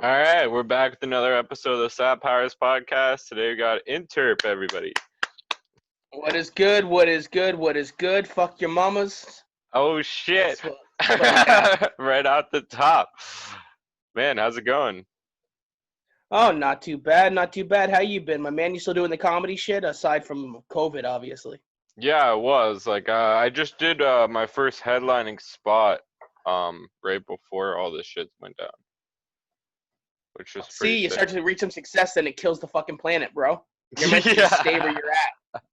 All right, we're back with another episode of the Sap Powers podcast. Today we got Interp, everybody. What is good? What is good? What is good? Fuck your mamas. Oh shit! That's what we got. Right out the top, man. How's it going? Oh, not too bad. Not too bad. How you been, my man? You still doing the comedy shit aside from COVID, obviously? Yeah, it was I just did my first headlining spot right before all this shit went down, which was pretty See, you sick. start to reach some success, then it kills the fucking planet, bro. You're meant to just stay where Yeah. you're at.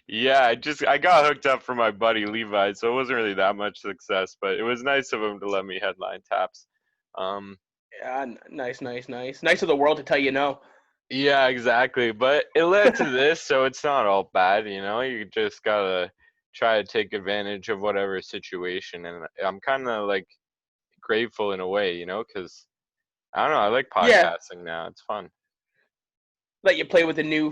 Yeah, I got hooked up for my buddy Levi, so it wasn't really that much success, but it was nice of him to let me headline taps. Um, Yeah, nice, nice, nice. Nice of the world to tell you no. yeah, exactly. But it led to this, so it's not all bad, you know. You just gotta try to take advantage of whatever situation, and I'm kind of like grateful in a way, you know, because I don't know, I like Yeah, podcasting now. It's fun. let you play with a new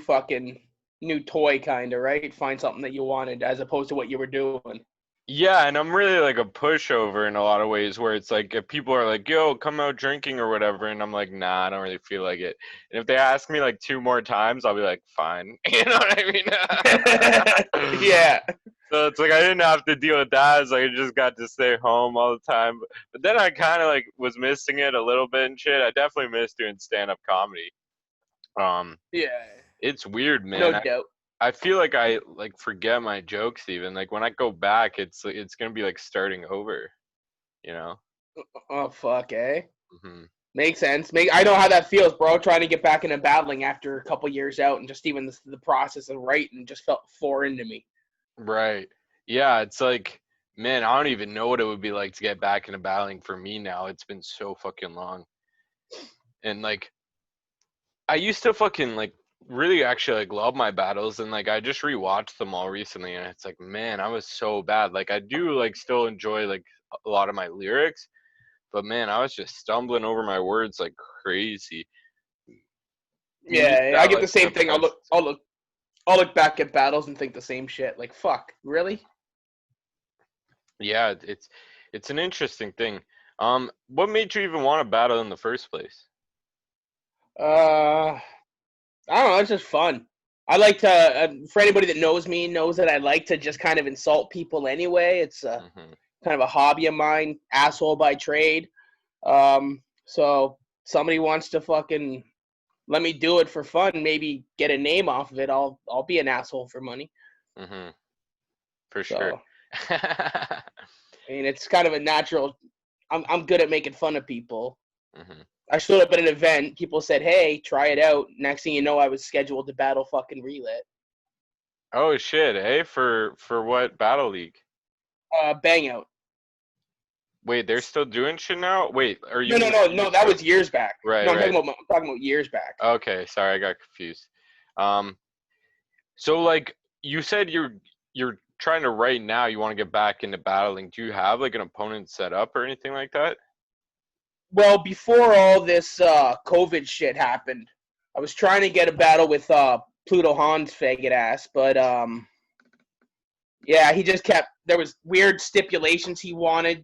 toy, kind of, right? Find something that you wanted as opposed to what you were doing. Yeah, and I'm really like a pushover in a lot of ways where it's like if people are like, yo, come out drinking or whatever, and I'm like, nah, I don't really feel like it. And if they ask me like two more times, I'll be like, fine. You know what I mean? Yeah. So it's like I didn't have to deal with that. It's like I just got to stay home all the time. But then I kind of like was missing it a little bit and shit. I definitely miss doing stand-up comedy. Um, Yeah. it's weird, No man. doubt. I feel like I like forget my jokes even. Like when I go back, it's gonna be like starting over, you know? Oh fuck, eh? Hmm. Makes sense. I know how that feels, bro. Trying to get back into battling after a couple years out, and just even the process of writing just felt foreign to me. Right. Yeah, it's like, man, I don't even know what it would be like to get back into battling for me now. It's been so fucking long. And like I used to fucking like really actually like love my battles and like I just rewatched them all recently and it's like, man, I was so bad. Like I do like still enjoy like a lot of my lyrics, but man, I was just stumbling over my words like crazy. You need Yeah, I that get like the kind same of thing. presence. I'll look back at battles and think the same shit. Like, fuck, really? Yeah, it's an interesting thing. What made you even want to battle in the first place? I don't know. It's just fun. I like to. For anybody that knows me, knows that I like to just kind of insult people anyway. It's Hmm. kind of a hobby of mine. Asshole by trade. So somebody wants to fucking let me do it for fun, maybe get a name off of it. I'll be an asshole for money. Hmm. For sure. So I mean, it's kind of a natural. I'm good at making fun of people. Hmm. I showed up at an event. People said, "Hey, try it out." Next thing you know, I was scheduled to battle fucking Relit. Oh shit, hey, for what battle league? Bang out. Wait, they're still doing shit now? Wait, are you No, no, mean no, you no. That still? was years back. Right, No, right. I'm talking about years back. Okay, sorry, I got confused. Um, so like you said you're trying to right now, you want to get back into battling. Do you have like an opponent set up or anything like that? Well, before all this COVID shit happened, I was trying to get a battle with Pluto Han's faggot ass, but yeah, he just kept. There was weird stipulations he wanted.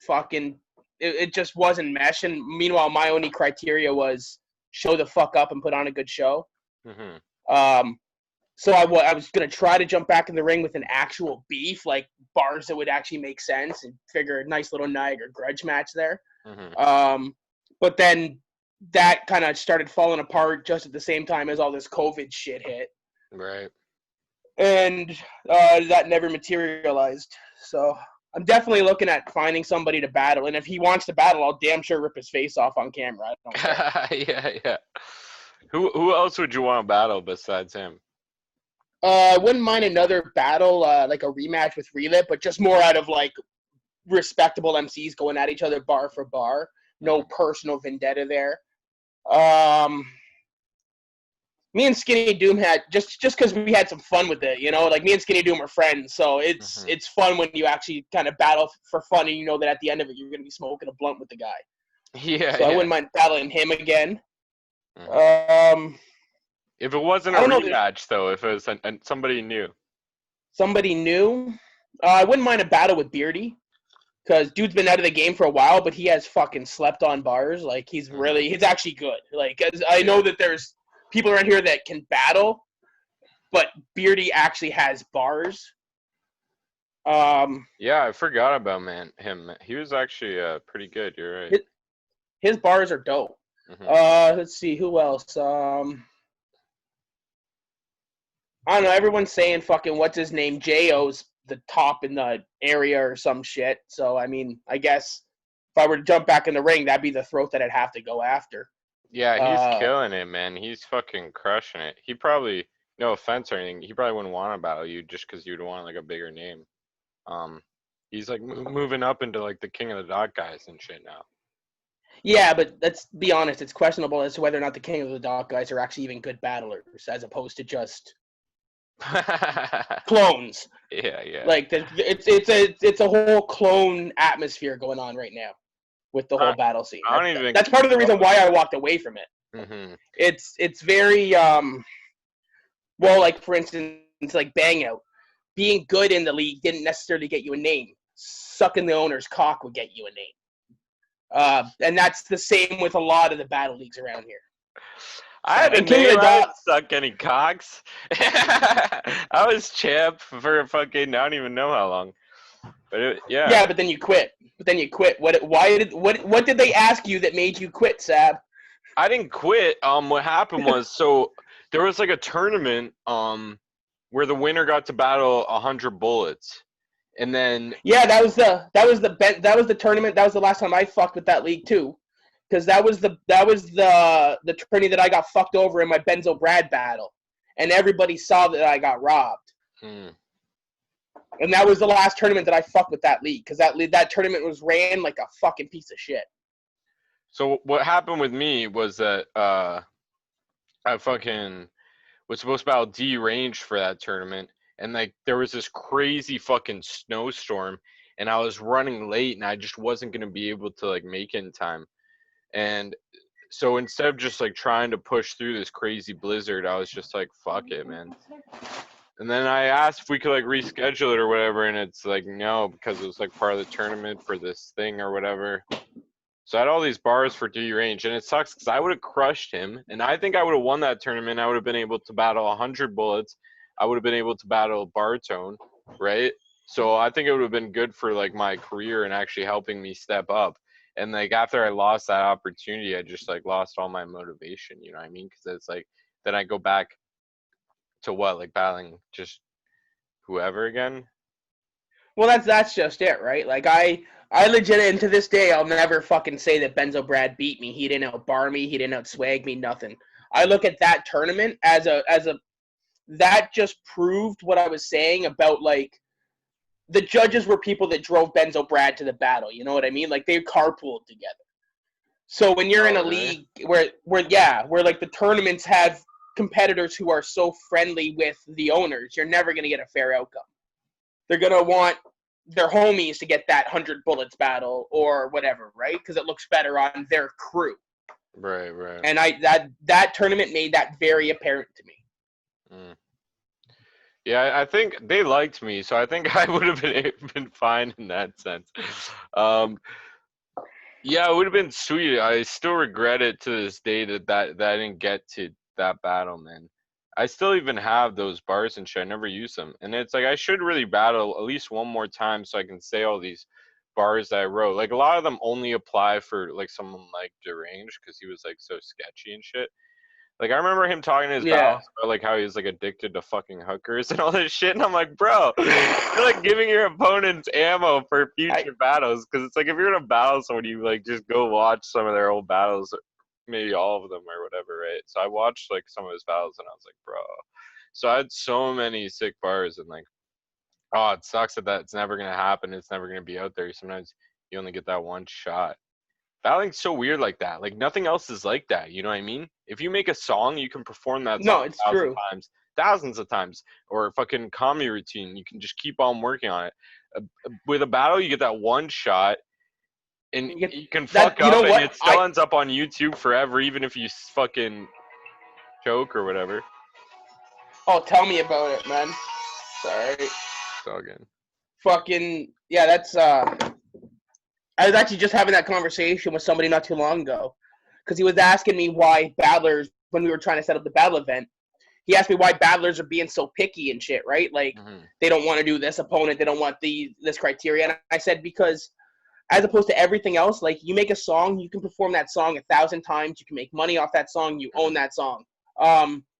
Fucking, it just wasn't meshing. Meanwhile, my only criteria was show the fuck up and put on a good show. Hmm. Um, so I was gonna try to jump back in the ring with an actual beef, like bars that would actually make sense, and figure a nice little Niagara grudge match there. Hmm. Um, but then that kind of started falling apart just at the same time as all this COVID shit hit, Right. and that never materialized. So I'm definitely looking at finding somebody to battle, and if he wants to battle, I'll damn sure rip his face off on camera. I don't care. Yeah, yeah. Who else would you want to battle besides him? I wouldn't mind another battle, like a rematch with Relit, but just more out of like respectable MCs going at each other bar for bar. No Hmm. personal vendetta there. Um, Me and Skinny Doom had just because we had some fun with it, you know. Like me and Skinny Doom are friends, so Hmm. it's fun when you actually kind of battle for fun, and you know that at the end of it you're gonna be smoking a blunt with the guy. Yeah, So I yeah. wouldn't mind battling him again. Hmm. Um, If it wasn't I a don't know. There's rematch though, if it was somebody new. somebody new. I wouldn't mind a battle with Beardy. because dude's been out of the game for a while, but he has fucking slept on bars. Like he's actually good. Like I know that there's people around here that can battle, but Beardy actually has bars. Yeah, I forgot about him. He was actually pretty good. You're right. His bars are dope. Let's see who else. I don't know. Everyone's saying fucking what's his name? Jo's the top in the area or some shit. So I mean, I guess if I were to jump back in the ring, that'd be the throat that I'd have to go after. Yeah, he's killing it, man. He's fucking crushing it. He probably, no offense or anything, he probably wouldn't want to battle you just because you'd want like a bigger name. He's like moving up into like the king of the dot guys and shit now. Yeah, but let's be honest. It's questionable as to whether or not the king of the dot guys are actually even good battlers, as opposed to just clones. Yeah. Like it's a whole clone atmosphere going on right now with the whole battle scene. That's part of the reason why I walked away from it. Mm-hmm. It's very well, like for instance, like Bang Out. Being good in the league didn't necessarily get you a name. Sucking the owner's cock would get you a name. And that's the same with a lot of the battle leagues around here. I had a name. I didn't suck any cocks. I was champ for fucking, I don't even know how long. But yeah. Yeah, but then you quit. What did they ask you that made you quit, Sab? I didn't quit. What happened was, so there was like a tournament where the winner got to battle 100 bullets. And then that was the tournament. That was the last time I fucked with that league too. Because that was the tourney that I got fucked over in my Benzo Brad battle, and everybody saw that I got robbed. And that was the last tournament that I fucked with that league, because that tournament was ran like a fucking piece of shit. So what happened with me was that I fucking was supposed to battle D-Range for that tournament, and like there was this crazy fucking snowstorm, and I was running late, and I just wasn't gonna be able to like make it in time. And so instead of just like trying to push through this crazy blizzard, I was just like, fuck it, man. And then I asked if we could like reschedule it or whatever, and it's like no, because it was like part of the tournament for this thing or whatever. So I had all these bars for D-Range, and it sucks because I would have crushed him, and I think I would have won that tournament. I would have been able to battle 100 bullets. I would have been able to battle Bartone, right? So I think it would have been good for like my career and actually helping me step up. And like after I lost that opportunity, I just like lost all my motivation. You know what I mean? Because it's like then I go back to what, like battling just whoever again. Well, that's just it, right? Like I legit, and to this day, I'll never fucking say that Benzo Brad beat me. He didn't outbar me. He didn't outswag me. Nothing. I look at that tournament as a that just proved what I was saying about like the judges were people that drove Benzo Brad to the battle. You know what I mean? Like they carpooled together. So when you're in a league where like the tournaments have competitors who are so friendly with the owners, you're never going to get a fair outcome. They're going to want their homies to get that 100 bullets battle or whatever, right? Because it looks better on their crew. Right. And that tournament made that very apparent to me. Yeah, I think they liked me, so I think I would have been fine in that sense. Yeah, it would have been sweet. I still regret it to this day that I didn't get to that battle, man. I still even have those bars and shit. I never use them, and it's like I should really battle at least one more time so I can say all these bars that I wrote. Like a lot of them only apply for like someone like Deranged because he was like so sketchy and shit. Like I remember him talking in his battles about like how he's like addicted to fucking hookers and all this shit, and I'm like, bro, you're like giving your opponents ammo for future battles, because it's like if you're gonna battle someone, you like just go watch some of their old battles, maybe all of them or whatever, right? So I watched like some of his battles, and I was like, bro. So I had so many sick bars, and like, oh, it sucks that it's never gonna happen. It's never gonna be out there. Sometimes you only get that one shot. Battling's so weird like that. Like nothing else is like that. You know what I mean? If you make a song, you can perform that song thousands of times, or a fucking comedy routine. You can just keep on working on it. With a battle, you get that one shot, and you can fuck up, and it still ends up on YouTube forever, even if you fucking choke or whatever. Oh, tell me about it, man. Sorry. It's all good. Fucking yeah, that's I was actually just having that conversation with somebody not too long ago because he was asking me why battlers, when we were trying to set up the battle event, he asked me why battlers are being so picky and shit, right? Like Mm-hmm. they don't want to do this opponent, they don't want this criteria. And I said because as opposed to everything else, like you make a song, you can perform that song 1,000 times, you can make money off that song, you own Mm-hmm. that song.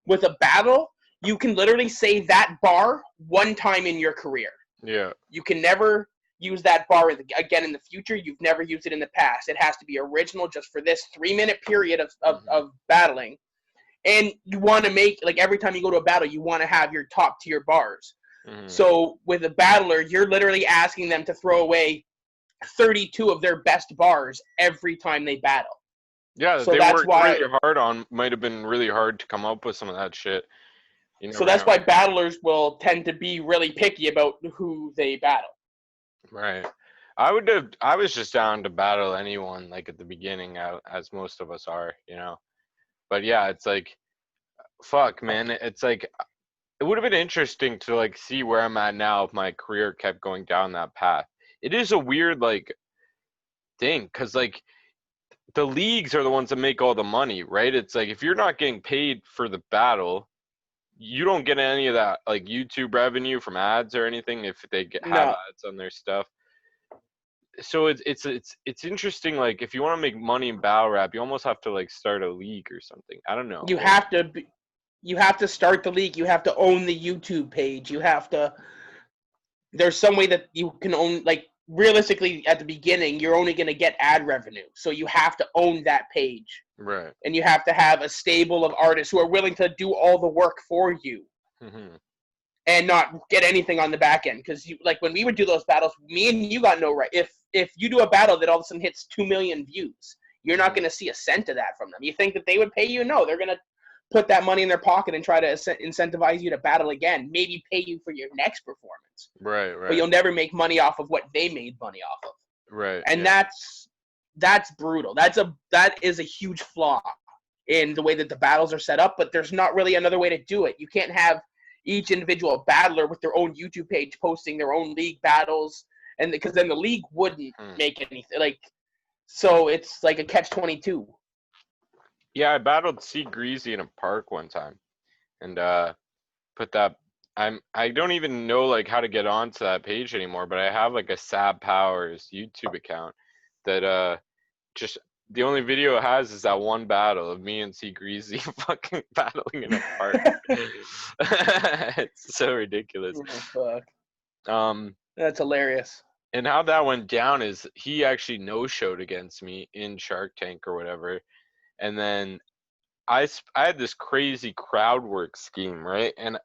With a battle, you can literally say that bar one time in your career. Yeah. You can never use that bar again in the future. You've never used it in the past. It has to be original just for this 3-minute period of battling. And you want to make, like, every time you go to a battle, you want to have your top tier bars. Mm-hmm. So with a battler, you're literally asking them to throw away 32 of their best bars every time they battle. Yeah, that So they that's worked why really hard on might have been really hard to come up with some of that shit. You so never that's know. why battlers will tend to be really picky about who they battle. Right. I was just down to battle anyone like at the beginning, as most of us are, you know. But yeah, it's like fuck, man. It's like it would have been interesting to like see where I'm at now if my career kept going down that path. It is a weird like thing cuz like the leagues are the ones that make all the money, right? It's like if you're not getting paid for the battle, you don't get any of that like YouTube revenue from ads or anything if have No, ads on their stuff. So it's interesting. Like if you want to make money in battle rap, you almost have to like start a league or something. I don't know. you have to be, you have to start the league. You have to own the YouTube page. You have to. There's some way that you can own. Like realistically, at the beginning, you're only going to get ad revenue, so you have to own that page, Right. and you have to have a stable of artists who are willing to do all the work for you Hmm. and not get anything on the back end. Because you like when we would do those battles, me and you got no right. If you do a battle that all of a sudden hits 2 million views, you're not Hmm. going to see a cent of that from them. You think that they would pay you? No, they're going to put that money in their pocket and try to incentivize you to battle again. Maybe pay you for your next performance, Right. but Right. you'll never make money off of what they made money off of. Right. And Yeah. that's brutal. That is a huge flaw in the way that the battles are set up. But there's not really another way to do it. You can't have each individual battler with their own YouTube page posting their own league battles, and because then the league wouldn't Hmm. make anything like. So it's like a catch-22. Yeah. I battled C Greasy in a park one time, and put that. I don't even know like how to get onto that page anymore, but I have like a Sab Powers YouTube account that just the only video it has is that one battle of me and C Greasy fucking battling in a park. It's so ridiculous. Oh, fuck. Um, That's hilarious. and how that went down is he actually no showed against me in Shark Tank or whatever, and then I had this crazy crowd work scheme, right? And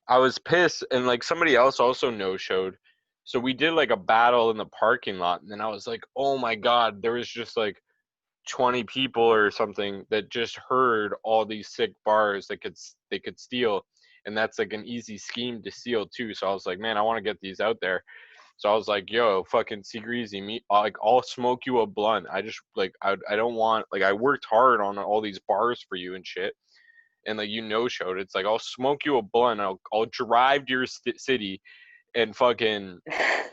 I was pissed, and like somebody else also no showed. So we did like a battle in the parking lot, and then I was like, oh my god, there was just like 20 people or something that just heard all these sick bars that they could steal, and that's like an easy scheme to steal too. So I was like, man, I want to get these out there. So I was like, yo, fucking C Greasy, me, like I'll smoke you a blunt. I just like I don't want like I worked hard on all these bars for you and shit, and like you no showed. It's like I'll smoke you a blunt. I'll drive to your city and fucking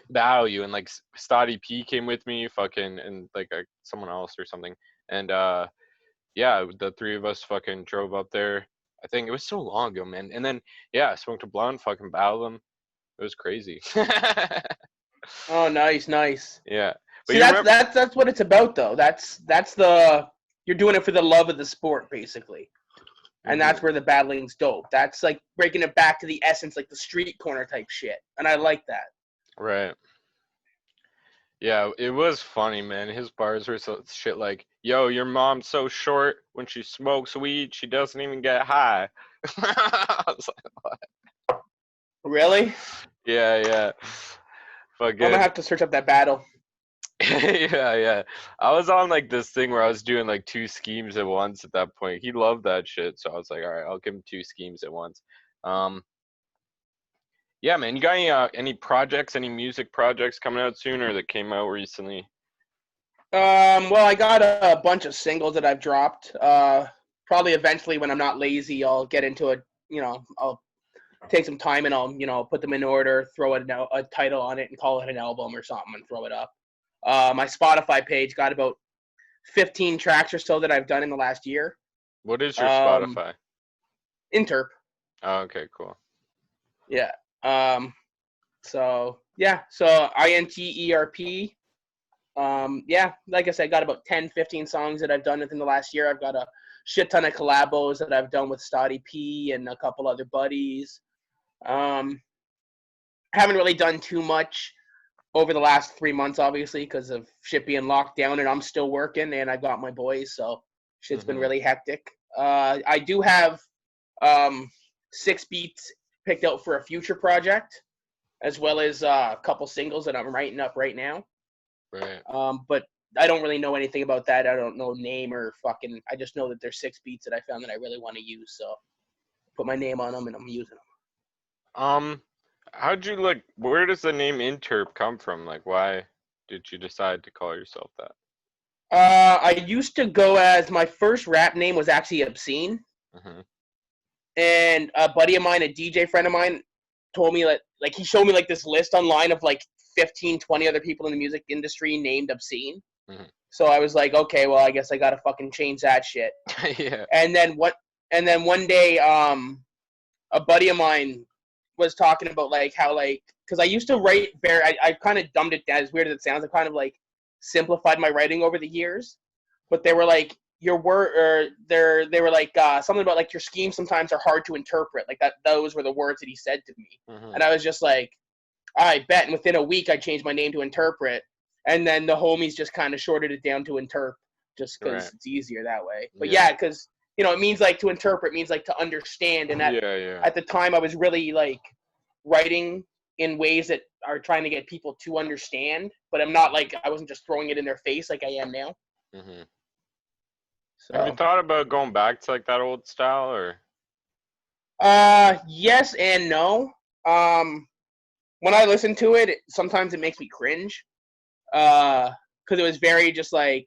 battle you. And like Stoddy P came with me, fucking, and like someone else or something. And yeah, the three of us fucking drove up there. I think it was so long ago, man. And then yeah, smoked a blunt, fucking battled them. It was crazy. Oh, nice, nice. Yeah, but See, you that's remember? that's that's what it's about, though. That's the you're doing it for the love of the sport, basically, and Hmm. that's where the battling's dope. That's like breaking it back to the essence, like the street corner type shit, and I like that. Right. Yeah, it was funny, man. His bars were so shit like, "Yo, your mom's so short. When she smokes weed, she doesn't even get high." I was like, Really, yeah, yeah, I'm gonna fucking, have to search up that battle. yeah, yeah. I was on like this thing where I was doing like two schemes at once at that point. He loved that shit, so I was like, all right, I'll give him two schemes at once. Um, yeah, man. You got any projects, any music projects coming out soon or that came out recently? Well, I got a bunch of singles that I've dropped. Probably eventually, when I'm not lazy, I'll get into it. I'll take some time and I'll put them in order, throw a title on it, and call it an album or something, and throw it up. My Spotify page got about 15 tracks or so that I've done in the last year. What is your Um, Spotify? Interp. Oh, okay, cool. Yeah. So yeah. So INTERP. Yeah, like I said, got about 10, 15 songs that I've done within the last year. I've got a shit ton of collabos that I've done with Stoddy P and a couple other buddies. Um, haven't really done too much over the last 3 months, obviously, because of shit being locked down, and I'm still working, and I got my boys, so shit's been really hectic. I do have 6 beats picked out for a future project, as well as a couple singles that I'm writing up right now. Right. But I don't really know anything about that. I don't know name or fucking. I just know that there's 6 beats that I found that I really want to use, so put my name on them and I'm using them. How'd you like? Where does the name Interp come from? Like, why did you decide to call yourself that? I used to go as my first rap name was actually Obscene, Mm-hmm. and a buddy of mine, a DJ friend of mine, told me like he showed me like this list online of like 15, 20 other people in the music industry named Obscene. Mm-hmm. So I was like, okay, well, I guess I gotta fucking change that shit. Yeah. And then what? And then one day, a buddy of mine was talking about like how like because I used to write very I kind of dumbed it down as weird as it sounds. I kind of like simplified my writing over the years, but they were like your word or they were like something about like your schemes sometimes are hard to interpret, like that those were the words that he said to me. Mm-hmm. And I was just like, I bet. And within a week I changed my name to Interpret, and then the homies just kind of shorted it down to Interp just because Right. it's easier that way. But Yeah. yeah, because it means like to interpret means like to understand, and Yeah. at the time I was really like writing in ways that are trying to get people to understand, but I'm not like I wasn't just throwing it in their face like I am now. Mm-hmm. Have you So thought about going back to like that old style, or? yes and no. When I listen to it, sometimes it makes me cringe. Because it was very just like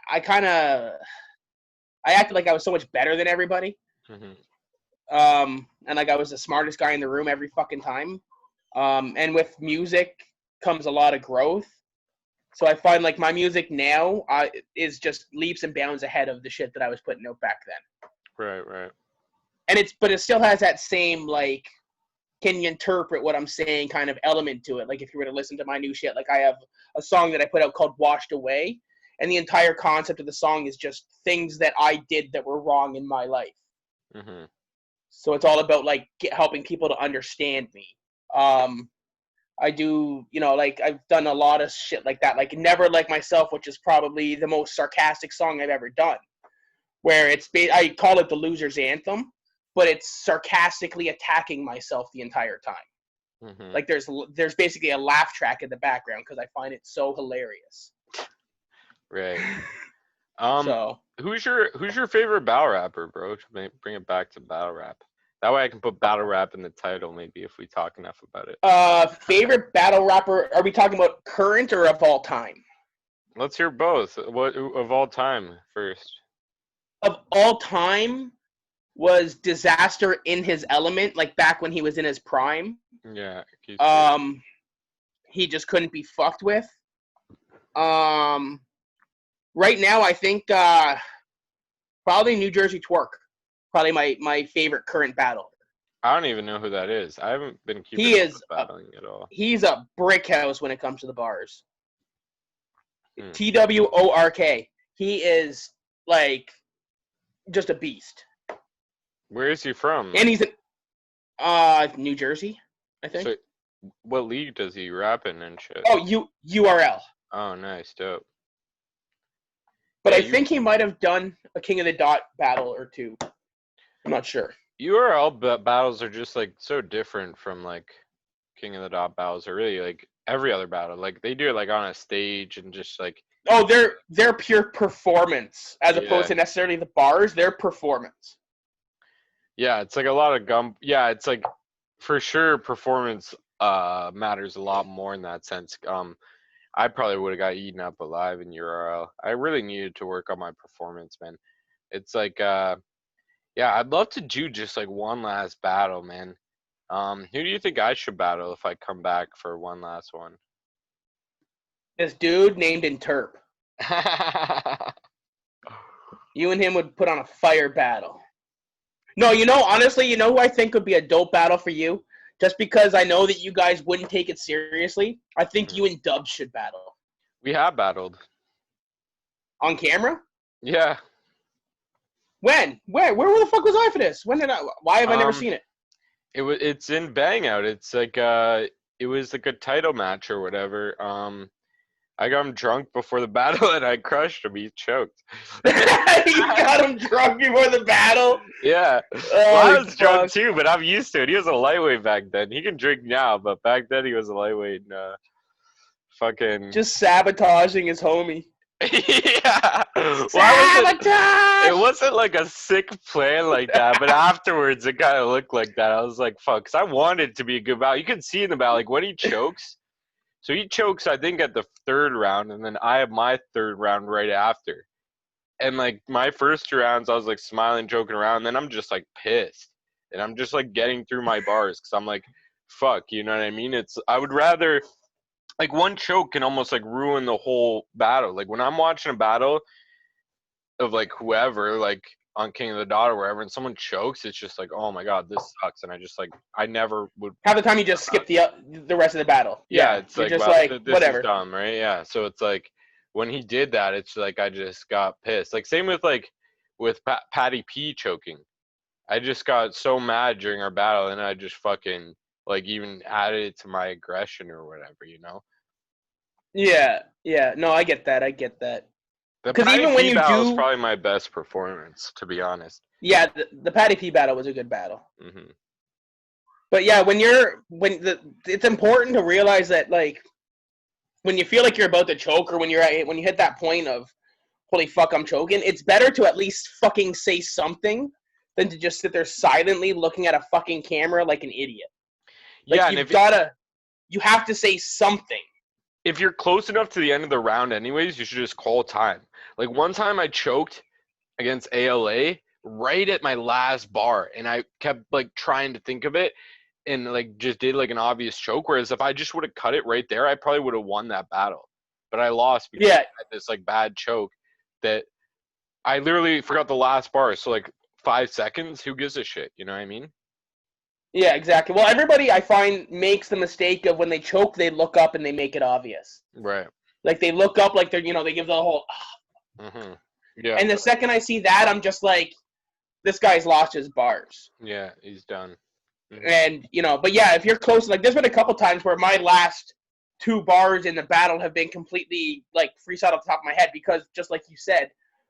I kind of I acted like I was so much better than everybody. Mm-hmm. And like I was the smartest guy in the room every fucking time. And with music comes a lot of growth. So I find like my music now is just leaps and bounds ahead of the shit that I was putting out back then. Right. And but it still has that same like, can you interpret what I'm saying kind of element to it? Like if you were to listen to my new shit, like I have a song that I put out called Washed Away, and the entire concept of the song is just things that I did that were wrong in my life. Mm-hmm. So it's all about like helping people to understand me. I do, like I've done a lot of shit like that, like Never Like Myself, which is probably the most sarcastic song I've ever done, where I call it the loser's anthem, but it's sarcastically attacking myself the entire time. Mm-hmm. Like there's basically a laugh track in the background because I find it so hilarious. Right. So who's your favorite battle rapper, bro? To bring it back to battle rap. That way I can put battle rap in the title, maybe if we talk enough about it. favorite battle rapper? Are we talking about current or of all time? Let's hear both. What of all time first? Of all time was Disaster in his element, like back when he was in his prime. Yeah. He just couldn't be fucked with. Right now, I think probably New Jersey Twerk. Probably my favorite current battle. I don't even know who that is. I haven't been keeping He up is with battling at all. He's a brick house when it comes to the bars. Hmm. TWORK. He is like just a beast. Where is he from? And he's in New Jersey, I think. So, what league does he rap in and shit? Oh, URL. Oh, nice, dope. But Yeah, I think he might have done a King of the Dot battle or two. I'm not sure. URL battles are just like so different from like King of the Dot battles, or really like every other battle. Like they do it like on a stage and just like. Oh, they're pure performance as opposed Yeah. to necessarily the bars. They're performance. Yeah, it's like a lot of gum. Yeah, it's like for sure performance matters a lot more in that sense. I probably would have got eaten up alive in URL. I really needed to work on my performance, man. It's like yeah, I'd love to do just like one last battle, man. Who do you think I should battle if I come back for one last one? This dude named Interp. You and him would put on a fire battle. No, honestly, who I think would be a dope battle for you? Just because I know that you guys wouldn't take it seriously, I think you and Dubs should battle. We have battled. On camera? Yeah. When? Where the fuck was I for this? Why have I never seen it? It's in Bang Out. It's like it was like a title match or whatever. I got him drunk before the battle and I crushed him. He choked. You got him drunk before the battle? Yeah. Well, I was drunk too, but I'm used to it. He was a lightweight back then. He can drink now, but back then he was a lightweight. Fucking just sabotaging his homie. Yeah. Sabotage! It wasn't like a sick plan like that, but afterwards it kind of looked like that. I was like, fuck, because I wanted it to be a good battle. You can see in the battle, like when he chokes. So he chokes, I think, at the third round, and then I have my third round right after. And like my first 2 rounds, I was like smiling, joking around. And then I'm just like pissed, and I'm just like getting through my bars because I'm like, fuck, you know what I mean? I would rather. Like one choke can almost like ruin the whole battle. Like when I'm watching a battle of like whoever, like on King of the Dot or wherever, and someone chokes, it's just like, oh my god, this sucks. And I never would. Half the time you just skip the rest of the battle. Yeah, it's you're like, just well, like this whatever. is dumb, right? Yeah, so it's like when he did that, it's like I just got pissed. Like same with Patty P choking. I just got so mad during our battle, and I just fucking like even added it to my aggression or whatever, you know. Yeah. No, I get that. Because even when you battle is probably my best performance, to be honest. Yeah, the Patty P battle was a good battle. Mm-hmm. But yeah, it's important to realize that like when you feel like you're about to choke or when you hit that point of holy fuck I'm choking, it's better to at least fucking say something than to just sit there silently looking at a fucking camera like an idiot. Like yeah, you have to say something. If you're close enough to the end of the round anyways, you should just call time. Like one time I choked against ALA right at my last bar, and I kept like trying to think of it and like just did like an obvious choke, whereas if I just would have cut it right there, I probably would have won that battle. But I lost because I had this like bad choke that I literally forgot the last bar. So like 5 seconds, who gives a shit? You know what I mean? Yeah, exactly. Well, everybody I find makes the mistake of when they choke, they look up and they make it obvious. Right. Like they look up like they're, they give the whole. Mm-hmm. Yeah. And the second I see that, I'm just like, this guy's lost his bars. Yeah, he's done. Mm-hmm. And but yeah, if you're close, like there's been a couple times where my last 2 bars in the battle have been completely like freestyle off the top of my head because just like you said,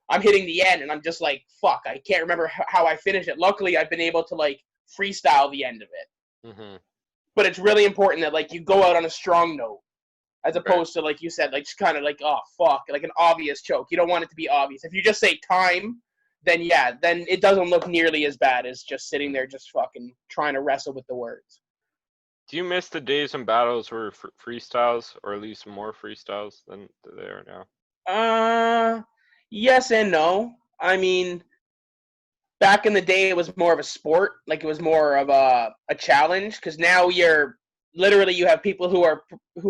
I'm hitting the end and I'm just like, fuck, I can't remember how I finished it. Luckily, I've been able to like freestyle the end of it. Mm-hmm. But it's really important that like you go out on a strong note as opposed to like you said, like just kind of like, oh fuck, like an obvious choke. You don't want it to be obvious. If you just say time, then it doesn't look nearly as bad as just sitting there just fucking trying to wrestle with the words. Do you miss the days when battles were freestyles, or at least more freestyles than they are now? Yes and no. I mean, back in the day, it was more of a sport. Like it was more of a challenge. Because now you have people who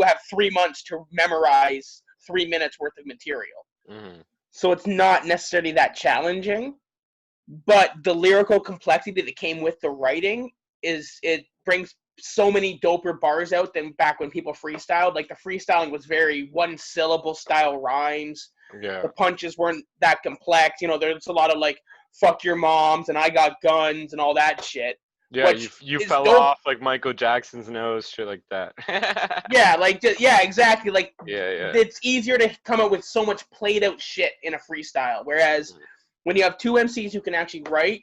have 3 months to memorize 3 minutes worth of material. Mm-hmm. So it's not necessarily that challenging. But the lyrical complexity that came with the writing it brings so many doper bars out than back when people freestyled. Like the freestyling was very 1-syllable style rhymes. Yeah. The punches weren't that complex. There's a lot of like fuck your moms and I got guns and all that shit. Yeah, you fell off like Michael Jackson's nose, shit like that. yeah, exactly. Like yeah. It's easier to come up with so much played out shit in a freestyle. Whereas when you have 2 MCs who can actually write,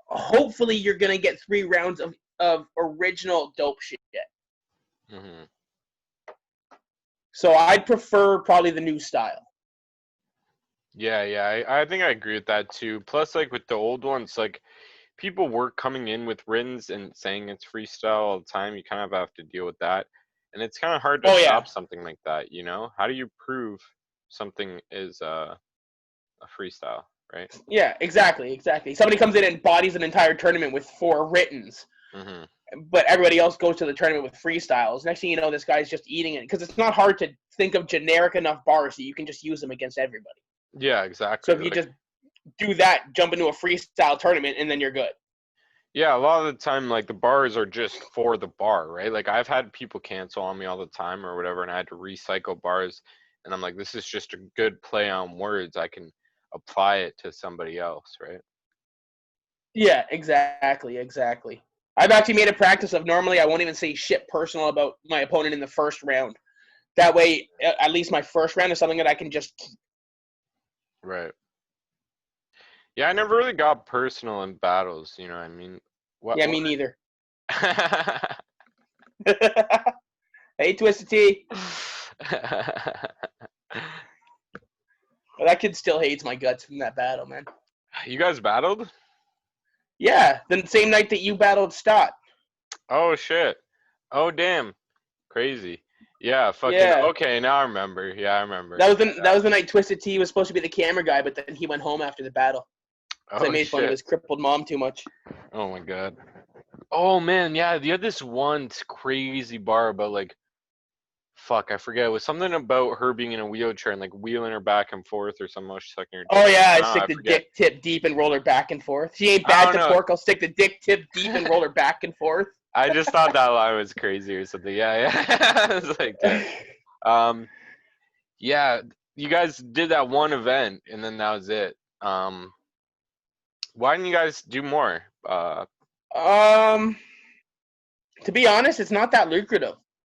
hopefully you're gonna get 3 rounds of original dope shit. Mm-hmm. So I'd prefer probably the new style. Yeah, I think I agree with that too. Plus, like with the old ones, like people were coming in with writtens and saying it's freestyle all the time. You kind of have to deal with that, and it's kind of hard to stop something like that. How do you prove something is a freestyle, right? Yeah, exactly. Somebody comes in and bodies an entire tournament with 4 writtens. Mm-hmm. but everybody else goes to the tournament with freestyles. Next thing you know, this guy's just eating it because it's not hard to think of generic enough bars that you can just use them against everybody. Yeah, So exactly. if you Like, just do that, jump into a freestyle tournament, and then you're good. yeah, a lot of the time, like the bars are just for the bar, right? Like I've had people cancel on me all the time or whatever, and I had to recycle bars, and I'm like, this is just a good play on words. I can apply it to somebody else, right? Yeah, exactly. I've actually made a practice of normally I won't even say shit personal about my opponent in the first round. That way, at least my first round is something that I can just keep. Right. Yeah, I never really got personal in battles. You know what I mean? What? Yeah, What? me neither. Hey, Twisted T. That kid still hates my guts from that battle, man. You guys battled? Yeah, the same night that you battled Stott. Oh shit. Oh damn. Crazy. Yeah, fucking Yeah. okay, now I remember. Yeah, I remember. That was the night Twisted T was supposed to be the camera guy, but then he went home after the battle. So I Oh made fun of shit. his crippled mom too much. Oh my god. Oh man, yeah, you had this one crazy bar about like fuck, I forget. It was something about her being in a wheelchair and like wheeling her back and forth or something while she's sucking her Oh dick. yeah, I I stick the forget. dick tip deep and roll her back and forth. She ain't I bad don't to know. pork. I'll stick the dick tip deep and roll her back and forth. I just thought that line was crazy or something. Yeah, yeah. It's like damn. Um yeah, you guys did that one event and then that was it. Why didn't you guys do more? um, to be honest, it's not that lucrative.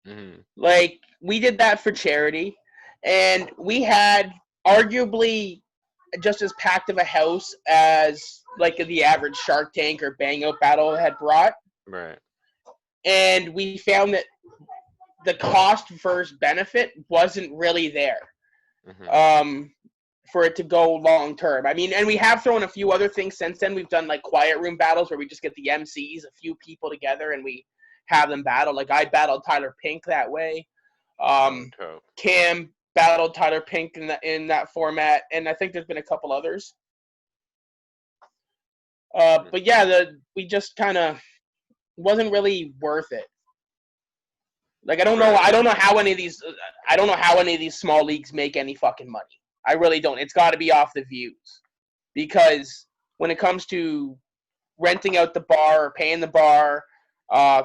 Mhm. Like we did that for charity, and we had arguably just as packed of a house as like the average Shark Tank or Bang Out battle had brought, Right. and we found that the cost versus benefit wasn't really there. Mhm. Um, for it to go long term. I mean, and we have thrown a few other things since then. We've done like quiet room battles where we just get the MCs, a few people together, and we have them battle. Like I battled Tyler Pink that way. Oh, Um, dope. Cam battled Tyler Pink in that format, and I think there's been a couple others. But yeah, we just kind of wasn't really worth it. Like I don't know, Right. I don't know how any of these, I don't know how any of these small leagues make any fucking money. I really don't. It's got to be off the views, because when it comes to renting out the bar, paying the bar,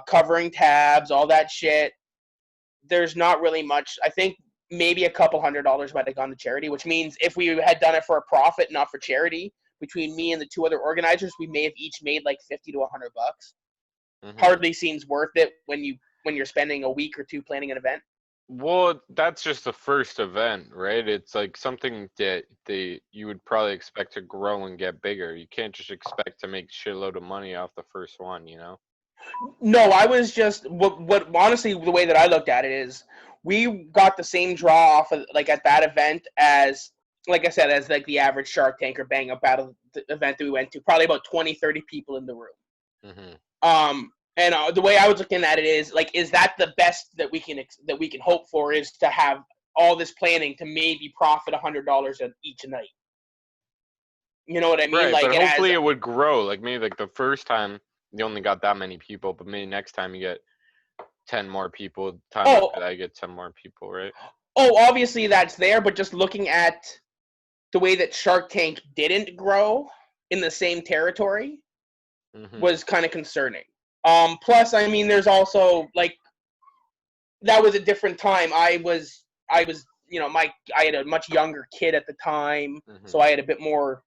covering tabs, all that shit, there's not really much. I think maybe a couple $100 might have gone to charity, which means if we had done it for a profit, not for charity, between me and the two other organizers, we may have each made like 50 to $100. Mhm. Hardly seems worth it when you're spending a week or two planning an event. Well, that's just the first event, right? It's like something that you would probably expect to grow and get bigger. You can't just expect to make shitload of money off the first one, you know? No, I was just what honestly the way that I looked at it is we got the same draw off of like at that event as like I said as like the average Shark Tank or Bang Up battle event that we went to, probably about 20, 30 people in the room. Mhm. And the way I was looking at it is like, is that the best that we can hope for, is to have all this planning to maybe profit $100 each night. You know what I mean? Right, Like but it has. hopefully it would grow. Like maybe like the first time you only got that many people, but maybe next time you get 10 more people, time Oh, after that you get 10 more people, right? obviously that's there, but just looking at the way that Shark Tank didn't grow in the same territory Mhm. was kind of concerning. Plus, I mean, there's also like that was a different time. I was I had a much younger kid at the time, so Mhm. I had a bit more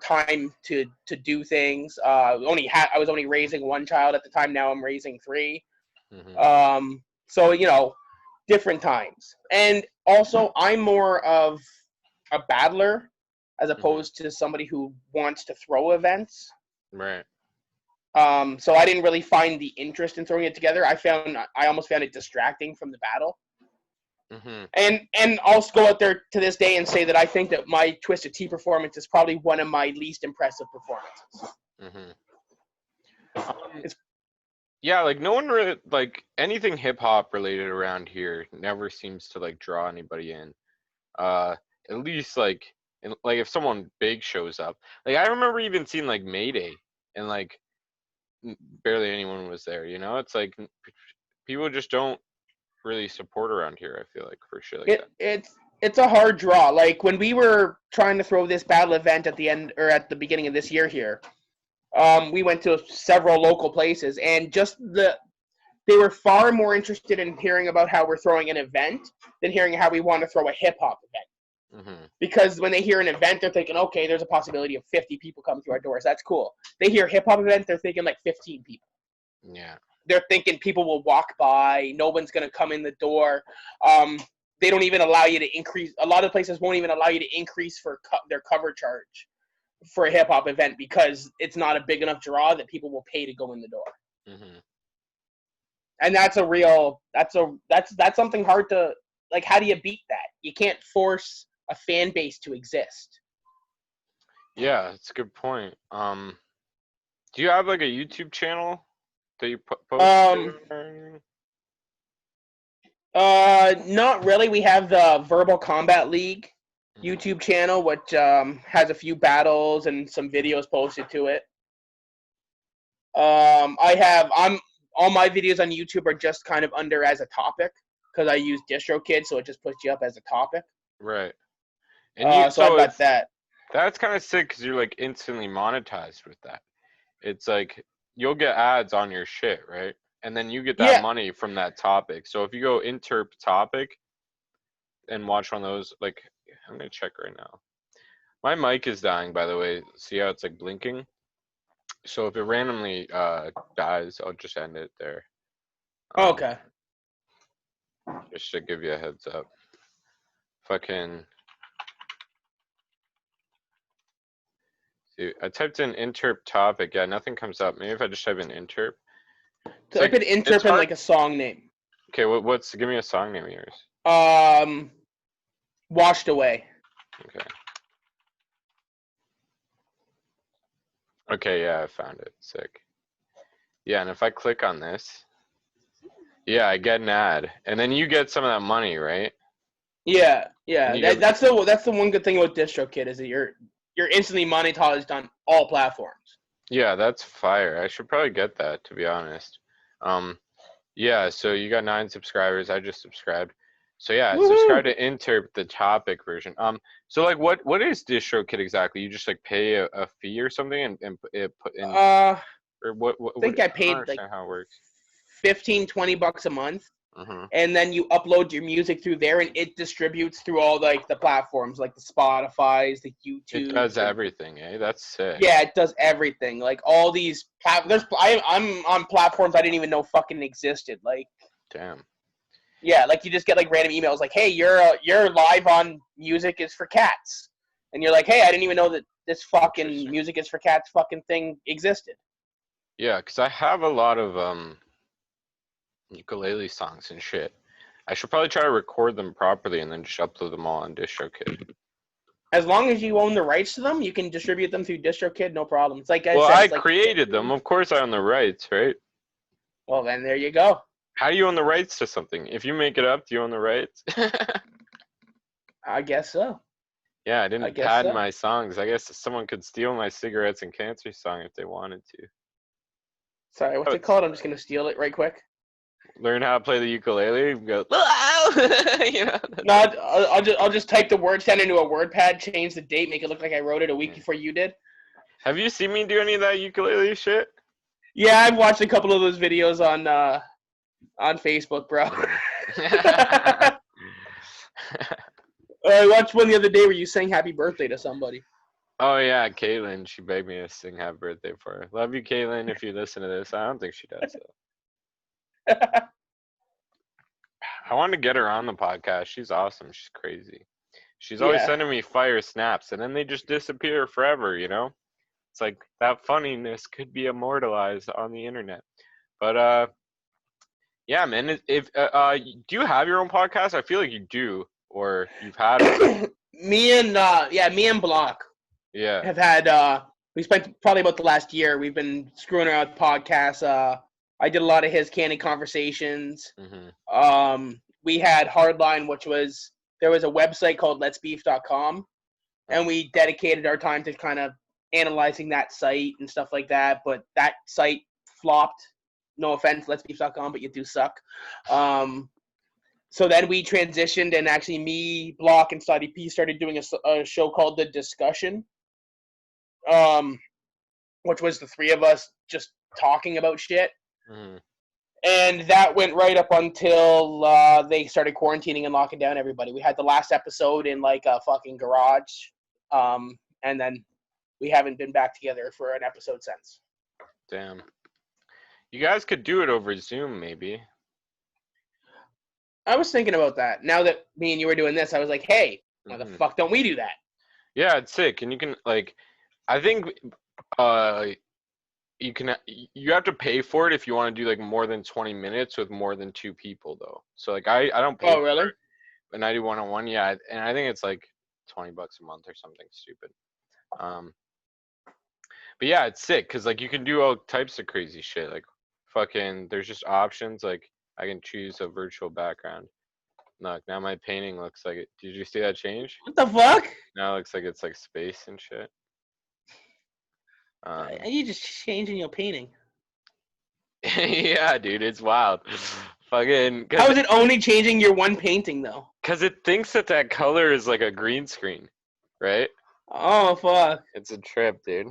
time to do things. I was only raising one child at the time. Now I'm raising three. Mhm. So different times, and also I'm more of a battler as Mhm. opposed to somebody who wants to throw events. Right. So I didn't really find the interest in throwing it together. I almost found it distracting from the battle. Mhm. And I'll go out there to this day and say that I think that my Twisted Tea performance is probably one of my least impressive performances. Mhm. It's Yeah, like no one really like anything hip hop related around here never seems to like draw anybody in. Uh, at least like if someone big shows up. Like I remember even seeing like Mayday and like barely anyone was there. You know, it's like people just don't really support around here. I feel like for shit like that. It's a hard draw. Like when we were trying to throw this battle event at the end or at the beginning of this year here, we went to several local places, and they were far more interested in hearing about how we're throwing an event than hearing how we want to throw a hip hop event. Mm-hmm. Because when they hear an event, they're thinking, okay, there's a possibility of 50 people coming through our doors. That's cool. They hear hip hop event, they're thinking like 15 people. Yeah. They're thinking people will walk by. No one's going to come in the door. They don't even allow you to increase. A lot of places won't even allow you to increase for their cover charge for a hip hop event because it's not a big enough draw that people will pay to go in the door. Mm-hmm. And that's something hard to, like, how do you beat that? You can't force a fan base to exist. Yeah, that's a good point. Do you have like a YouTube channel that you post? Not really. We have the Verbal Combat League YouTube channel, which has a few battles and some videos posted to it. All my videos on YouTube are just kind of under as a topic because I use DistroKid, so it just puts you up as a topic. Right. And so I've got that. That's kind of sick because you're like instantly monetized with that. It's like you'll get ads on your shit, right? And then you get that money from that topic. So if you go Interp topic and watch one of those, like, I'm gonna check right now. My mic is dying, by the way. See how it's like blinking? So if it randomly dies, I'll just end it there. Okay. Just to give you a heads up. Fucking. See, I typed in Interp topic. Yeah, nothing comes up. Maybe if I just type in Interp. Type in Interp and like a song name. Okay, give me a song name of yours. Washed Away. Okay. Okay, yeah, I found it. Sick. Yeah, and if I click on this, yeah, I get an ad, and then you get some of that money, right? Yeah. That's the one good thing about DistroKid is that you're instantly monetized on all platforms. Yeah, that's fire. I should probably get that, to be honest. Yeah, so you got 9 subscribers. I just subscribed. So yeah, subscribe to Interp, the topic version. So like, what is DistroKid exactly? You just like pay a fee or something and put in. Or what? I think I paid like how it works. $15-$20 a month, and then you upload your music through there, and it distributes through all like the platforms, like the Spotify's, the YouTube. It does everything, eh? That's sick. Yeah, it does everything. Like all these, I'm on platforms I didn't even know fucking existed. Like, damn. Yeah, like you just get like random emails like, "Hey, you're live on Music is for Cats," and you're like, "Hey, I didn't even know that this fucking Music is for Cats fucking thing existed." Yeah, because I have a lot of ukulele songs and shit. I should probably try to record them properly and then just upload them all on DistroKid. As long as you own the rights to them, you can distribute them through DistroKid, no problem. It's like I created them. Of course I own the rights, right? Well, then there you go. How do you own the rights to something? If you make it up, do you own the rights? I guess so. Yeah, I didn't patent my songs. I guess someone could steal my Cigarettes and Cancer song if they wanted to. Sorry, what's it called? I'm just going to steal it right quick. Learn how to play the ukulele and go, you know? No, I'll just type the words down into a WordPad, change the date, make it look like I wrote it a week before you did. Have you seen me do any of that ukulele shit? Yeah, I've watched a couple of those videos on Facebook, bro. I watched one the other day where you sang happy birthday to somebody. Oh, yeah, Caitlin. She begged me to sing happy birthday for her. Love you, Caitlin, if you listen to this. I don't think she does, though. I want to get her on the podcast. She's awesome. She's crazy. She's always sending me fire snaps, and then they just disappear forever, you know? It's like that funniness could be immortalized on the internet. But, yeah, man. Do you have your own podcast? I feel like you do, or you've had it. Me and Block. Yeah. Have had. We spent probably about the last year. We've been screwing around with podcasts. I did a lot of his Candid Conversations. We had Hardline, there was a website called letsbeef.com, and we dedicated our time to kind of analyzing that site and stuff like that. But that site flopped. No offense, letsbeef.com, but you do suck. So then we transitioned, and actually me, Block, and Study P started doing a show called The Discussion, which was the three of us just talking about shit. Mm-hmm. And that went right up until they started quarantining and locking down everybody. We had the last episode in like a fucking garage, and then we haven't been back together for an episode since. Damn. You guys could do it over Zoom, maybe. I was thinking about that. Now that me and you were doing this, I was like, hey, why the fuck don't we do that? Yeah, it's sick. And you can, like, I think you have to pay for it if you want to do like more than 20 minutes with more than 2 people though. So like I don't pay really? for it, and I do one-on-one, yeah, and I think it's like $20 a month or something stupid. But yeah, it's sick because like you can do all types of crazy shit. Like fucking there's just options, like I can choose a virtual background. Look, now my painting looks like it. Did you see that change? What the fuck? Now it looks like it's like space and shit. You just changing your painting. Yeah, dude, it's wild. Fucking. How is it only changing your one painting though? Because it thinks that color is like a green screen, right? Oh fuck! It's a trip, dude.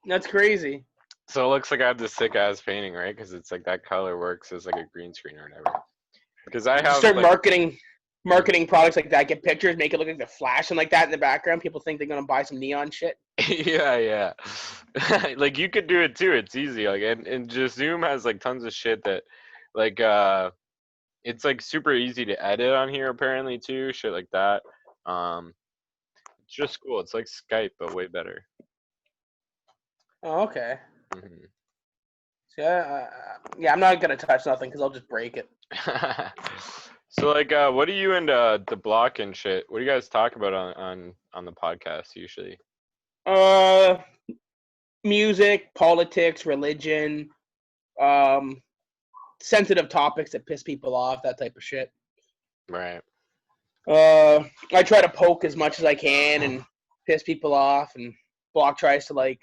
That's crazy. So it looks like I have this sick ass painting, right? Because it's like that color works as like a green screen or whatever. Because I have start like, marketing products like that. Get pictures, make it look like they're flashing like that in the background. People think they're gonna buy some neon shit. yeah. Like you could do it too. It's easy. Like and just Zoom has like tons of shit that, like it's like super easy to edit on here apparently too. Shit like that. It's just cool. It's like Skype but way better. Oh, okay. Mm-hmm. So, I'm not gonna touch nothing because I'll just break it. So like, what do you and the Block and shit? What do you guys talk about on the podcast usually? Music, politics, religion, sensitive topics that piss people off, that type of shit. Right. I try to poke as much as I can and piss people off, and Block tries to like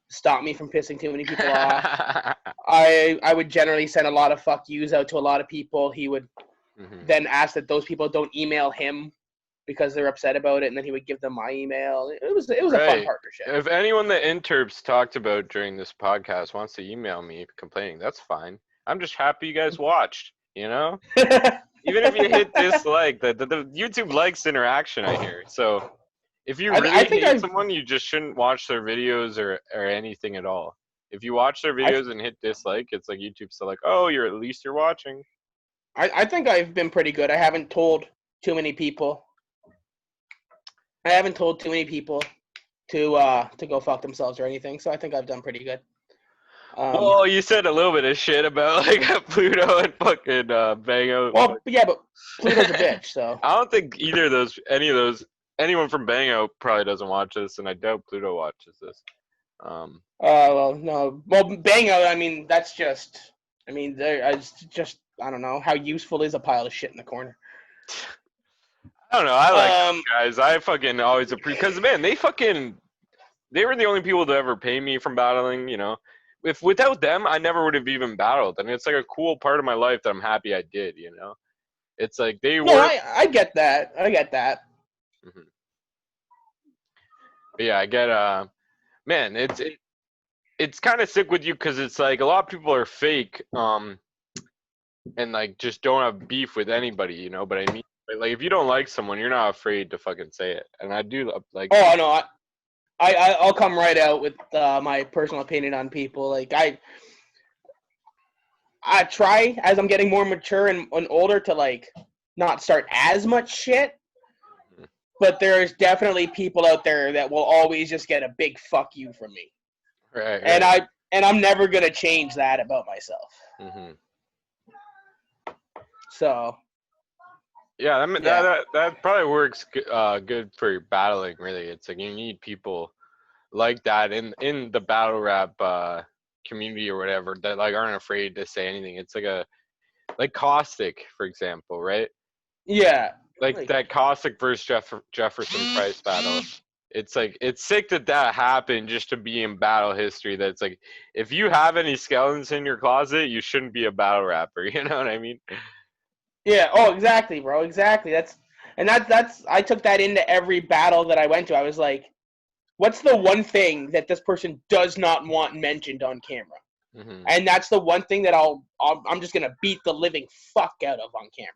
stop me from pissing too many people off. I would generally send a lot of fuck yous out to a lot of people. He would then ask that those people don't email him because they're upset about it, and then he would give them my email. It was a fun partnership. If anyone that Interp's talked about during this podcast wants to email me complaining, that's fine. I'm just happy you guys watched, you know? Even if you hit dislike, the YouTube likes interaction, I hear. So if you really hate someone, you just shouldn't watch their videos or anything at all. If you watch their videos and hit dislike, it's like YouTube's still like, oh, at least you're watching. I think I've been pretty good. I haven't told too many people. To go fuck themselves or anything, so I think I've done pretty good. Well, you said a little bit of shit about like Pluto and fucking Bango. Well, yeah, but Pluto's a bitch, so. I don't think anyone from Bango probably doesn't watch this, and I doubt Pluto watches this. Well, no. Well, Bango, I mean, that's just. I mean, I don't know. How useful is a pile of shit in the corner? I don't know. I like those guys. I fucking always appreciate, because man, they were the only people to ever pay me from battling. You know, if without them, I never would have even battled, and it's like a cool part of my life that I'm happy I did. You know, it's like they were. I get that. Mm-hmm. But yeah, I get. Man, it's kind of sick with you because it's like a lot of people are fake. And like just don't have beef with anybody, you know. But I mean. Like if you don't like someone, you're not afraid to fucking say it, and I do like. Oh no, I'll come right out with my personal opinion on people. Like I try as I'm getting more mature and older to like not start as much shit, but there's definitely people out there that will always just get a big fuck you from me. Right. And I'm never gonna change that about myself. Mm-hmm. So. Yeah, I mean, that probably works good for battling. Really, it's like you need people like that in the battle rap community or whatever that like aren't afraid to say anything. It's like Caustic, for example, right? Yeah. Like that Caustic versus Jefferson Price battle. it's like it's sick that happened just to be in battle history. That's like if you have any skeletons in your closet, you shouldn't be a battle rapper. You know what I mean? Yeah. Oh, exactly, bro. Exactly. That's. I took that into every battle that I went to. I was like, what's the one thing that this person does not want mentioned on camera? Mm-hmm. And that's the one thing that I'm just gonna beat the living fuck out of on camera.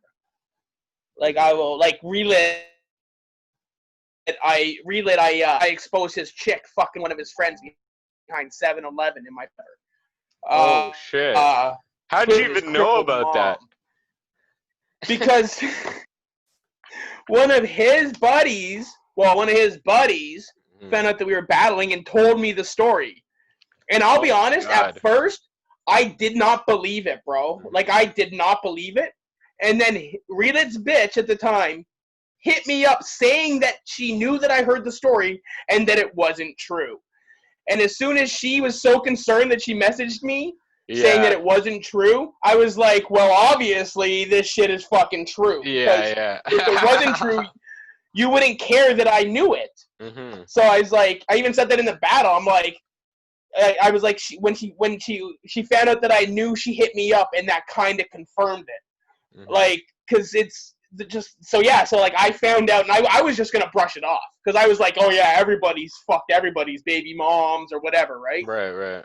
Like I will like relit. I exposed his chick fucking one of his friends behind 7-Eleven in my Oh shit! How'd you his even know crippled about mom. that? Because one of his buddies Mhm. found out that we were battling and told me the story. And I'll be Oh my honest, god! at first, I did not believe it, bro. Like, I did not believe it. And then Relit's bitch at the time hit me up saying that she knew that I heard the story and that it wasn't true. And as soon as she was so concerned that she messaged me saying that Yeah, it wasn't true, I was like, well, obviously this shit is fucking true. Because yeah, if it wasn't true, you wouldn't care that I knew it. Mm-hmm. So I was like, I even said that in the battle. I'm like, I was like, when she found out that I knew, she hit me up, and that kind of confirmed it. Mm-hmm. Like, because it's just so yeah. So like, I found out, and I was just gonna brush it off because I was like, oh yeah, everybody's fucked everybody's baby moms or whatever, right? Right.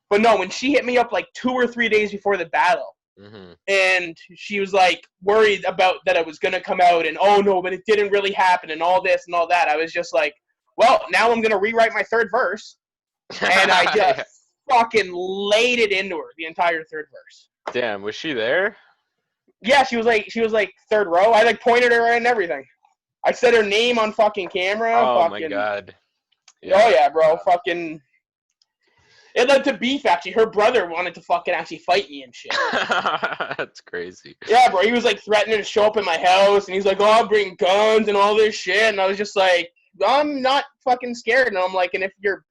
But no, when she hit me up like 2 or 3 days before the battle, Mm-hmm. and she was like worried about that it was gonna come out, and oh no, but it didn't really happen, and all this and all that. I was just like, well, now I'm gonna rewrite my third verse. And I just Yeah. fucking laid it into her the entire third verse. Damn, was she there? Yeah, she was like third row. I like pointed her and everything. I said her name on fucking camera. Oh my Fucking god. oh yeah, bro. Fucking it led to beef actually. Her brother wanted to fucking actually fight me and shit. That's crazy. Yeah, bro. He was like threatening to show up at my house, and he's like, "Oh, I'll bring guns and all this shit." And I was just like, "I'm not fucking scared." And I'm like, "And if your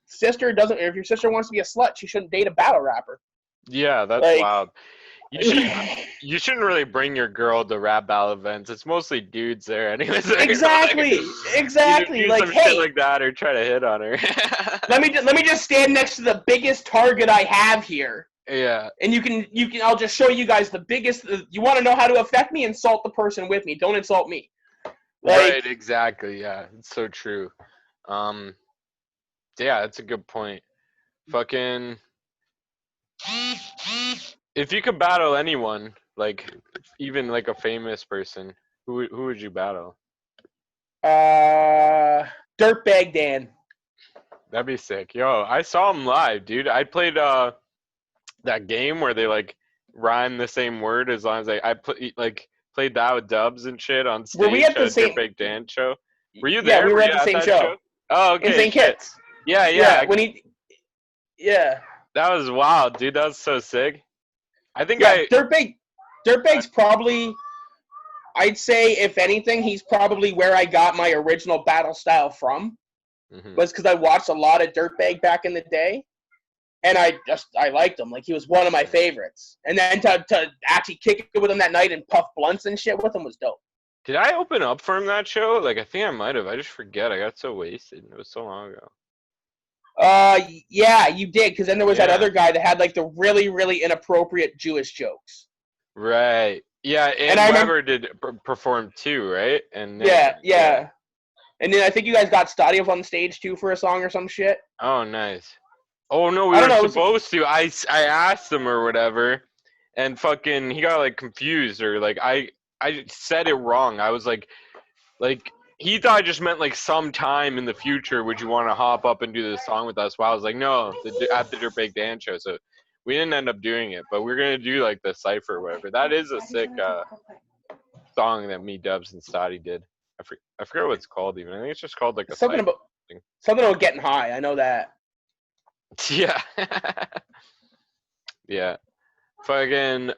sister wants to be a slut, she shouldn't date a battle rapper." Yeah, that's Like, wild. You shouldn't really bring your girl to rap battle events. It's mostly dudes there, anyways. exactly. Either do Like, some shit hey, like that or try to hit on her. let me just stand next to the biggest target I have here, Yeah. and you can. I'll just show you guys the biggest. You want to know how to affect me? Insult the person with me. Don't insult me. Like, Right. Exactly. Yeah. It's so true. Um. Yeah, that's a good point. Fucking. If you could battle anyone, like even like a famous person, who would you battle? Dirtbag Dan. That'd be sick. Yo, I saw him live, dude. I played that game where they like rhyme the same word as long as played that with dubs and shit on Were we stage at the at same? Dirtbag Dan show. Were you Yeah, there? we Were were you at the at same that show show? Oh, in okay, St. shit. Kitts. Yeah, Yeah, when he. Yeah, that was wild, dude. That was so sick. I think yeah. Dirtbag's probably. I'd say, if anything, he's probably where I got my original battle style from. Mhm. Was because I watched a lot of Dirtbag back in the day, and I liked him. Like, he was one of my favorites. And then to actually kick it with him that night and puff blunts and shit with him was dope. Did I open up for him that show? Like, I think I might have. I just forget. I got so wasted. It was so long ago. Yeah, you did, because then there was that Yeah. other guy that had like the really, really inappropriate Jewish jokes. Right. Yeah, And and I remember, Weber did perform too, right? And yeah. And then I think you guys got Stadio on stage too for a song or some shit. Oh, nice. Oh no, we I don't were know. supposed to. I asked him or whatever, and fucking he got like confused or like I said it wrong. I was like he thought I just meant like sometime in the future would you want to hop up and do this song with us? Well, I was like no, at the Dirtbag Dan show. So we didn't end up doing it, but we're gonna do like the cipher or whatever. That is a sick song that me Dubs and Stoddy did. I forget what it's called even. I think it's just called like a something cipher about thing. something about getting high. I know that. Yeah. Yeah. Fucking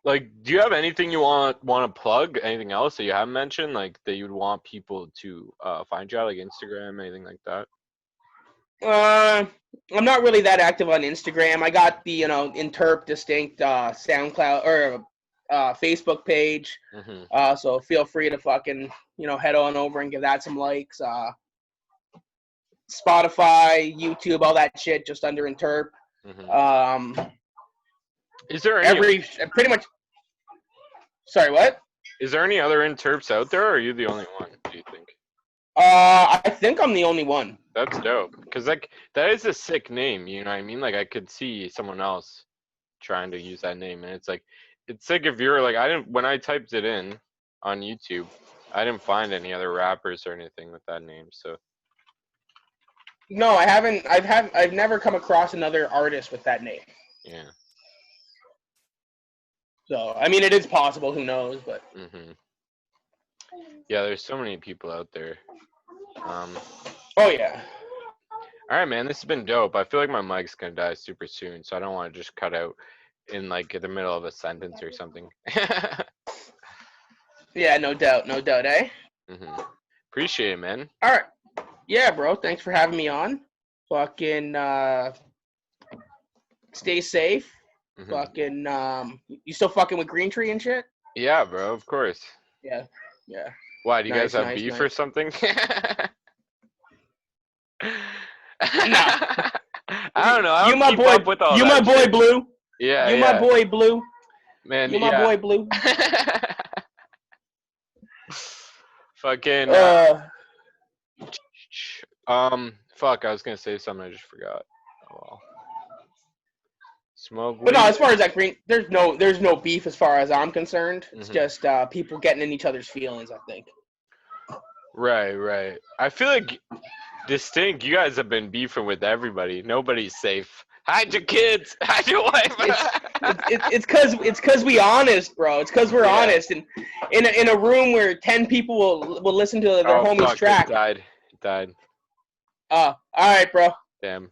like do you have anything you want to plug? Anything else that you haven't mentioned like that you'd want people to find you at, like Instagram, anything like that? I'm not really that active on Instagram. I got the Interp distinct SoundCloud or Facebook page. Mm-hmm. So feel free to fucking, head on over and give that some likes. Spotify, YouTube, all that shit, just under Interp. Mm-hmm. Is there any? Pretty much. Sorry, what? Is there any other Interps out there, or are you the only one? Do you think? I think I'm the only one. That's dope. Cause like that is a sick name. You know what I mean? Like I could see someone else trying to use that name, and it's like it's sick if you're like I didn't when I typed it in on YouTube, I didn't find any other rappers or anything with that name. So. No, I haven't. I've never come across another artist with that name. Yeah. So I mean, it is possible. Who knows? But. Mm-hmm. Yeah, there's so many people out there. Oh yeah. All right, man. This has been dope. I feel like my mic's gonna die super soon, so I don't want to just cut out in like the middle of a sentence or something. Yeah, no doubt, eh? Mm-hmm. Appreciate it, man. All right. Yeah, bro. Thanks for having me on. Fucking stay safe. Mm-hmm. Fucking you still fucking with Green Tree and shit? Yeah, bro. Of course. Yeah. Why? Do you guys have beef or something? No. I don't know. I don't my keep boy. Up with all you that my boy shit. Blue. Yeah. You my boy Blue. Man. You my boy Blue. Fucking. Fuck. I was gonna say something. I just forgot. Oh well. Smoke weed. But no, as far as that Green, there's no beef as far as I'm concerned. It's Mm-hmm. just people getting in each other's feelings, I think. Right. I feel like distinct. You guys have been beefing with everybody. Nobody's safe. Hide your kids. Hide your wife. It's cause we honest, bro. It's cause we're honest, and in a room where 10 people will listen to their homie's track. It died. All right, bro. Damn.